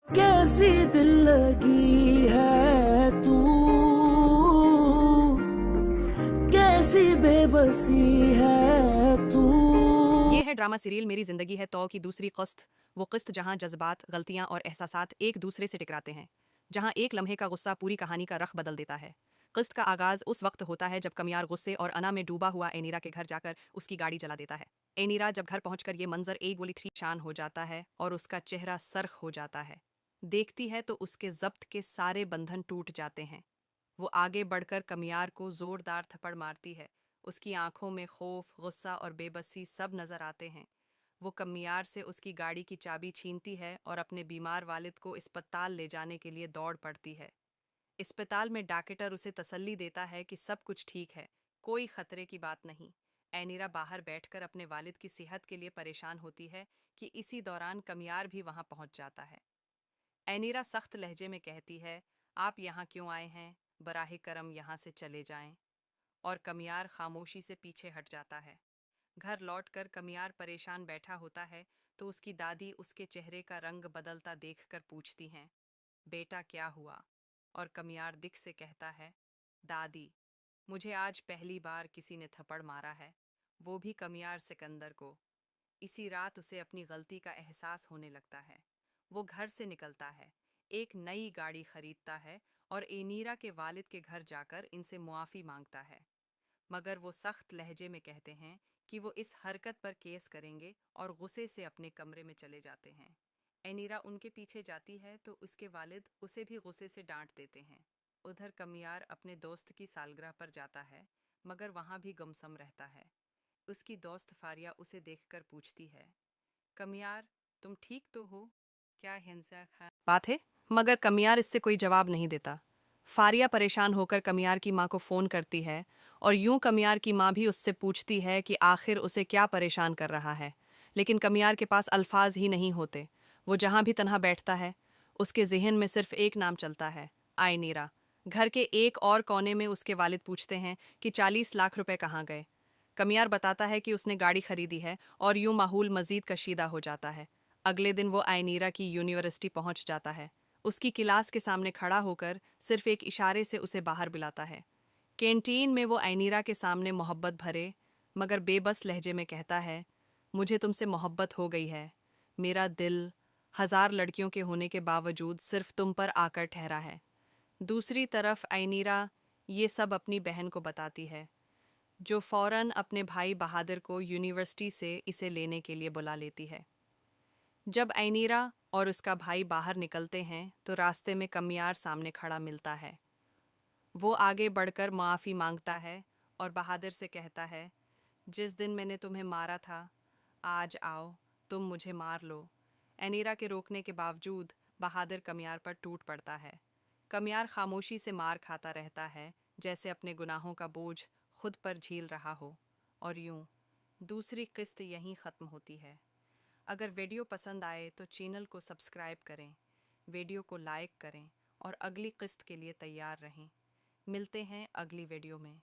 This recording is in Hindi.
कैसी दिल लगी है तू, कैसी बेबसी है तू। ये है ड्रामा सीरियल मेरी जिंदगी है तो की दूसरी किस्त। वो किस्त जहां जज्बात, गलतियां और एहसासात एक दूसरे से टकराते हैं, जहां एक लम्हे का गुस्सा पूरी कहानी का रख बदल देता है। किस्त का आगाज उस वक्त होता है जब कमियार गुस्से और अना में डूबा हुआ एनीरा के घर जाकर उसकी गाड़ी जला देता है। एनीरा जब घर पहुंचकर ये मंजर एक गोली थ्री शान हो जाता है और उसका चेहरा सरख हो जाता है। देखती है तो उसके जब्त के सारे बंधन टूट जाते हैं। वो आगे बढ़कर कमियार को जोरदार थप्पड़ मारती है। उसकी आंखों में खौफ, गुस्सा और बेबसी सब नजर आते हैं। वो कमियार से उसकी गाड़ी की चाबी छीनती है और अपने बीमार वालिद को अस्पताल ले जाने के लिए दौड़ पड़ती है। अस्पताल में डॉक्टर उसे तसल्ली देता है कि सब कुछ ठीक है, कोई खतरे की बात नहीं। एनीरा बाहर बैठकर अपने वालिद की सेहत के लिए परेशान होती है कि इसी दौरान कमियार भी वहां पहुंच जाता है। एनीरा सख्त लहजे में कहती है, आप यहाँ क्यों आए हैं? बराहे करम यहाँ से चले जाएं। और कमियार खामोशी से पीछे हट जाता है। घर लौटकर कमियार परेशान बैठा होता है तो उसकी दादी उसके चेहरे का रंग बदलता देखकर पूछती हैं, बेटा क्या हुआ? और कमियार दिख से कहता है, दादी, मुझे आज पहली बार किसी ने थप्पड़ मारा है, वो भी कमियार सिकंदर को। इसी रात उसे अपनी गलती का एहसास होने लगता है। वो घर से निकलता है, एक नई गाड़ी खरीदता है और एनीरा के वालिद के घर जाकर इनसे मुआफ़ी मांगता है। मगर वो सख्त लहजे में कहते हैं कि वो इस हरकत पर केस करेंगे और गुस्से से अपने कमरे में चले जाते हैं। एनीरा उनके पीछे जाती है तो उसके वालिद उसे भी गुस्से से डांट देते हैं। उधर कमियार अपने दोस्त की सालगिरह पर जाता है, मगर वहाँ भी गुमसुम रहता है। उसकी दोस्त फारिया उसे देखकर पूछती है, कमियार, तुम ठीक तो हो? क्या हिंसा खा बात है? मगर कमियार इससे कोई जवाब नहीं देता। फारिया परेशान होकर कमियार की माँ को फ़ोन करती है और यूं कमियार की माँ भी उससे पूछती है कि आखिर उसे क्या परेशान कर रहा है। लेकिन कमियार के पास अल्फाज ही नहीं होते। वो जहाँ भी तन्हा बैठता है, उसके जहन में सिर्फ एक नाम चलता है, आयनीरा। घर के एक और कोने में उसके वालिद पूछते हैं कि 40 लाख रुपए कहाँ गए। कमियार बताता है कि उसने गाड़ी खरीदी है और यूं माहौल मजीद कशीदा हो जाता है। अगले दिन वो आयनीरा की यूनिवर्सिटी पहुंच जाता है। उसकी क्लास के सामने खड़ा होकर सिर्फ एक इशारे से उसे बाहर बुलाता है। कैंटीन में वो आयनीरा के सामने मोहब्बत भरे मगर बेबस लहजे में कहता है, मुझे तुमसे मोहब्बत हो गई है। मेरा दिल 1000 लड़कियों के होने के बावजूद सिर्फ तुम पर आकर ठहरा है। दूसरी तरफ आयनीरा ये सब अपनी बहन को बताती है, जो फौरन अपने भाई बहादुर को यूनिवर्सिटी से इसे लेने के लिए बुला लेती है। जब आयनीरा और उसका भाई बाहर निकलते हैं तो रास्ते में कमियार सामने खड़ा मिलता है। वो आगे बढ़कर माफ़ी मांगता है और बहादुर से कहता है, जिस दिन मैंने तुम्हें मारा था, आज आओ, तुम मुझे मार लो। एनीरा के रोकने के बावजूद बहादुर कमियार पर टूट पड़ता है। कमियार खामोशी से मार खाता रहता है, जैसे अपने गुनाहों का बोझ खुद पर झील रहा हो। और यूं दूसरी किस्त यहीं ख़त्म होती है। अगर वीडियो पसंद आए तो चैनल को सब्सक्राइब करें, वीडियो को लाइक करें और अगली किस्त के लिए तैयार रहें। मिलते हैं अगली वीडियो में।